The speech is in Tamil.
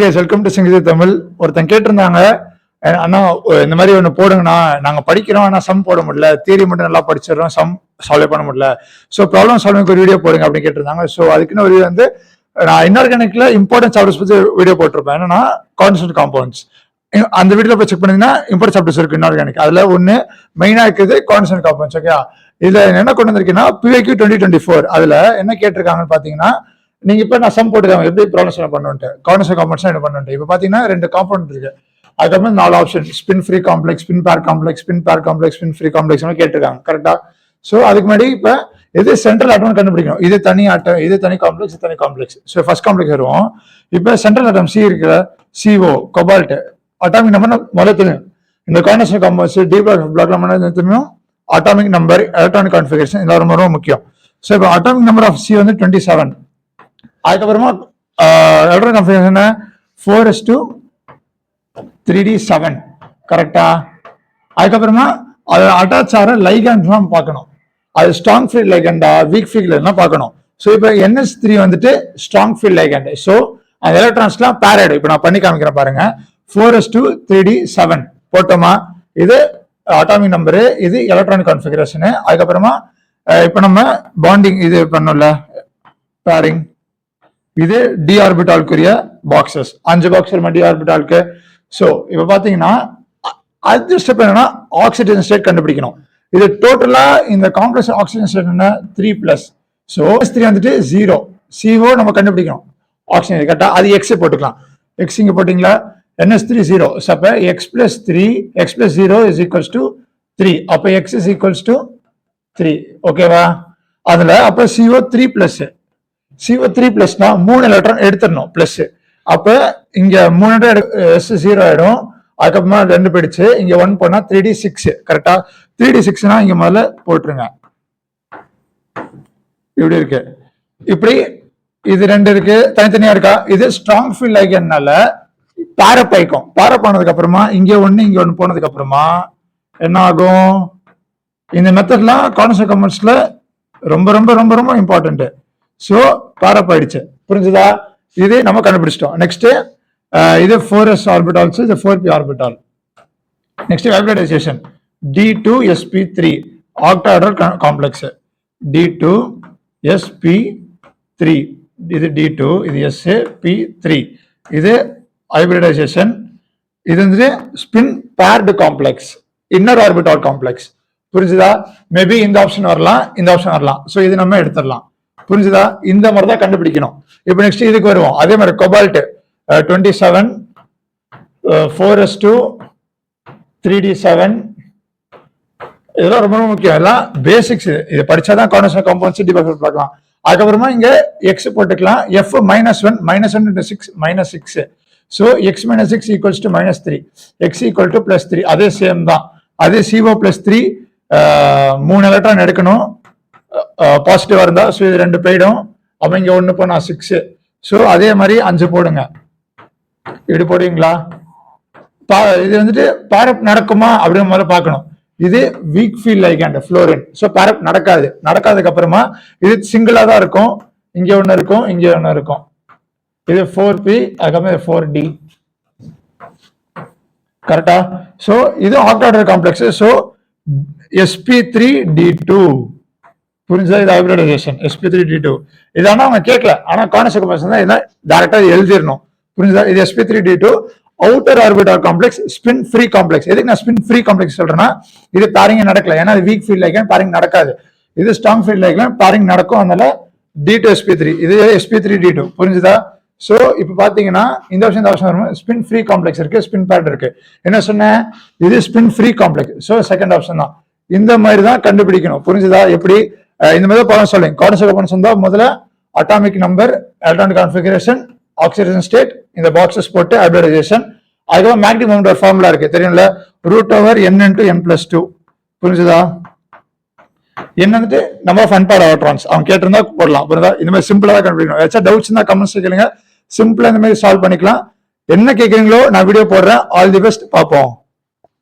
கைஸ், வெல்கம் டு சிங்கிதி தமிழ். ஒருத்தன் கேட்டிருந்தாங்க, அண்ணா இந்த மாதிரி ஒன்று போடுங்கண்ணா, நாங்கள் படிக்கிறோம் ஆனால் சம் போட முடியல, தியரி மட்டும் நல்லா படிச்சிடறோம், சம் சால்வ் பண்ண முடியல, ஸோ ப்ராப்ளம் சால்விங் ஒரு வீடியோ போடுங்க அப்படின்னு கேட்டிருந்தாங்க. ஸோ அதுக்குன்னு ஒரு வந்து நான் இன்ஆர்கானிக்ல இம்பார்ட்டன்ட் சாப்டர்ஸ் பற்றி வீடியோ போட்டிருப்பேன். என்னன்னா கான்ஸ்டன்ட் காம்பவுண்ட்ஸ். அந்த வீடியோ போய் செக் பண்ணீங்கன்னா இம்பார்ட்டன்ட் சாப்டர்ஸ் இருக்கு இன்ஆர்கானிக். அதுல ஒன்று மெயினா இருக்குது கான்ஸ்டன்ட் காம்பவுண்ட்ஸ். ஓகே, இதுல என்ன கொண்டு வந்திருக்கீங்கன்னா PYQ 2024 அதுல என்ன கேட்டிருக்காங்கன்னு பாத்தீங்கன்னா, நீங்க இப்ப நான் சம் போட்டுருக்காங்க எப்படி ப்ராப்ளம் சால்வ் பண்ணுன்ட்டு, கான்ஸ்டன்ட் காம்பவுண்ட்ஸ் என்ன பண்ணுன்ட்டு. இப்ப பாத்தீங்கன்னா 2 காம்பவுண்ட் இருக்கு, அதுக்கப்புறம் 4 option, spin free complex, spin பேர் காம்ப்ளெக்ஸ், ஸ்பின் பேர் காம்ப்ளெக்ஸ், ஸ்பின் ஃப்ரீ காம்ப்ளெக்ஸ் கேட்டிருக்காங்க. கரெக்டா? ஸோ அதுக்கு முன்னாடி இப்ப இது சென்ட்ரல் ஆட்டம் கண்டுபிடிக்கணும். இது தனி ஆட்டம், இது தனி காம்ப்ளெக்ஸ், இது தனி காம்ப்ளெக்ஸ். ஸோ ஃபர்ஸ்ட் காம்ப்ளெக்ஸ் வருவோம். இப்ப சென்ட்ரல் ஆட்டம் சி இருக்குல்ல, CO கோபால்ட் அட்டாமிக் நம்பர் முதல்ல தெரியும். இந்த கான்ஸ்டன்ட் காம்பவுண்ட்ஸ் டி பிளாக்ல தெரியும். அட்டாமிக் நம்பர், எலக்ட்ரானிக் கான்ஃபிகரேஷன் இதெல்லாம் ரொம்ப ரொம்ப முக்கியம். ஸோ இப்போ அட்டாமிக் நம்பர் ஆஃப் சி வந்து 27. அதுக்கப்புறமா எலக்ட்ரானிக் கான்ஃபிகரேஷன் 4s2 3d7. கரெக்டா? அதுக்கப்புறமா அது அட்டாச் ஆகிற லைகண்ட்லாம் பார்க்கணும். அது ஸ்ட்ராங் ஃபீல்ட் லைகண்டா வீக் ஃபீல்ட் லைகண்ட் பார்க்கணும். ஸோ இப்போ NS3 வந்துட்டு ஸ்ட்ராங் ஃபீல்ட் லைகண்ட். ஸோ அந்த எலக்ட்ரான்ஸ்லாம் பேரட். இப்போ நான் பண்ணி காமிக்கிறேன் பாருங்க. 4s2 3d7 போட்டோமா, இது அட்டாமிக் நம்பரு, இது எலக்ட்ரானிக் கான்ஃபிகரேஷனு. அதுக்கப்புறமா இப்போ நம்ம பாண்டிங் இது பண்ணோம்ல, பேரிங், இது டி ஆர்பிட்டாலுக்குரிய பாக்ஸஸ், 5 பாக்ஸ் டி ஆர்பிட்டாலுக்கு. ஸோ இப்போ பார்த்தீங்கன்னா அடுத்த ஸ்டெப் என்னன்னா ஆக்சிஜன் ஸ்டேட் கண்டுபிடிக்கணும். இது டோட்டலா இந்த காம்ப்ளெக்ஸ் ஆக்சிஜன் ஸ்டேட் என்ன 3+. ஸோ S3 வந்துட்டு 0, CO நம்ம கண்டுபிடிக்கணும். ஆக்சிஜன் கரெக்டா, அது X போட்டுக்கலாம். X இங்க போட்டீங்களா, NS3 0. ஸோ அப்போ X + 3 X + 0 = 3. அப்போ X = 3. ஓகேவா? அதுல அப்போ CO 3+. CO 3+னா 3 எலக்ட்ரான் எடுத்துடணும் பிளஸ். அப்ப இங்க 3 S 0 ஆயிடும். அதுக்கப்புறமா 2 போயிடுச்சு, இங்க 1 போனா 3d6. கரெக்டா? 3d6னா இங்க முதல்ல போட்டுருங்க. இப்படி இருக்கு, இப்படி இது 2 இருக்கு, தனித்தனியா இருக்கா. இது ஸ்ட்ராங் ஃபீல்ட் லைகண்ட்னால பேரப் ஆயிக்கும். பேரப் ஆனதுக்கு அப்புறமா இங்க 1 இங்க 1 போனதுக்கு அப்புறமா என்ன ஆகும்? இந்த மெத்தட்லாம் கான்ஸ்டன்ட் காம்பவுண்ட்ஸ்ல ரொம்ப ரொம்ப ரொம்ப ரொம்ப இம்பார்ட்டன்ட். ஸோ பேரப் ஆயிடுச்சு. புரிஞ்சுதா? இது நம்ம கண்டுபிடிச்சிட்டோம். நெக்ஸ்ட் இது 4s ஆர்பிட்டால்ஸ், இது 4p orbital. Next hybridisation D2sp3 octahedral complex. D2sp3 இது D2, இது sp3. இது ஹைபிரிடைசேஷன். இது வந்து spin bird complex, inner orbital complex. புரிஞ்சுதா? மேபி இந்த ஆப்ஷன் வரலாம், இந்த ஆப்ஷன் வரலாம். ஸோ இது நம்ம எடுத்துடலாம். புரிஞ்சுதா? இந்த மாதிரி தான் கண்டுபிடிக்கணும். இப்போ நெக்ஸ்ட் இதுக்கு வருவோம். அதே மாதிரி கோபால்ட் 27 4s2 3d7. இதெல்லாம் ரொம்ப ரொம்ப முக்கியம். எல்லாம் பேசிக்ஸ். இது படிச்சாதான் கான்ஸ்டன்ட் காம்பவுண்ட்ஸ் டிஃபரன்ஸ் பார்க்கலாம். அதுக்கப்புறமா இங்க X போட்டுக்கலாம். F -1 -1 × 6 -6. So X - 6 = -3, X = +3. அதே சேம் தான். அதே CO +3 3 எலக்ட்ரான் எடுக்கணும் பாசிட்டிவா இருந்தா. ஸோ இது 2 போயிடும். அப்ப இங்க 1 போனா 6. ஸோ அதே மாதிரி 5 போடுங்க. இப்படி போடுவீங்களா? இது வந்துட்டு பேரப் நடக்குமா அப்படின்னு முதல்ல பார்க்கணும். இது வீக் ஃபீல்ட் லைகண்ட் ஃப்ளோரின். ஸோ பேரப் நடக்காது. நடக்காததுக்கு அப்புறமா இது சிங்கிளா தான் இருக்கும். இங்க 1 இருக்கும், இங்க 1 இருக்கும். இது 4p, அதுக்கப்புறம் இது 4d. கரெக்டா? ஸோ இது ஆக்டாஹெட்ரல் காம்ப்ளெக்ஸ். So sp3d2. புரிஞ்சா? இது ஹைபிரிடைசேஷன் sp3d2. இது ஆனா அவங்க கேட்கல, ஆனா கான்ஸ்டன்ட் காம்பவுண்ட்ஸ் தான் இதை டைரக்டா எழுதிடணும். புரிஞ்சா? இது sp3d2 outer orbital complex, spin free complex. எதுக்கு நான் ஸ்பின் ஃப்ரீ காம்ப்ளெக்ஸ் சொல்றேன்னா, இது பேரிங் நடக்கல, ஏன்னா இது வீக் ஃபீல்ட் லைகண்ட், பேரிங் நடக்காது. இது ஸ்ட்ராங் ஃபீல்ட் லைகண்ட், பேரிங் நடக்கும். அதனால D2sp3, இது sp3d2. புரிஞ்சுதா? சோ இப்ப பாத்தீங்கன்னா இந்த ஆப்ஷன் வரும். ஸ்பின் ஃப்ரீ காம்ப்ளெக்ஸ் இருக்கு, ஸ்பின் பேர்ட் இருக்கு. என்ன சொன்னேன்? இது spin free complex. So second option தான். இந்த மாதிரி தான் கண்டுபிடிக்கணும். புரிஞ்சுதா? எப்படி இந்த மாதிரி படம் சொல்லுங்க. கான்ஸ்டன்ட் காம்பவுண்ட்ஸ் வந்தா முதல்ல atomic number, electronic configuration, oxygen state, இந்த பாக்ஸஸ் போட்டு ஹைபிரிடைசேஷன். அதுக்கப்புறம் மேக்னெட்டிக் மொமெண்ட் ஒரு ஃபார்முலா இருக்கு, தெரியும்ல, √n × n+2. புரிஞ்சுதா? என்ன வந்துட்டு நம்பர் ஆஃப் அன்பேர்ட் எலக்ட்ரான்ஸ். அவங்க கேட்டிருந்தா போடலாம். புரியுதா? இந்த மாதிரி சிம்பிளா தான் கண்டுபிடிக்கணும். ஏதாச்சும் டவுட்ஸ் இருந்தா கமெண்ட்ஸ் கேளுங்க. சிம்பிளா இந்த மாதிரி சால்வ் பண்ணிக்கலாம். என்ன கேட்குறீங்களோ நான் வீடியோ போடுறேன். All the best. பார்ப்போம்.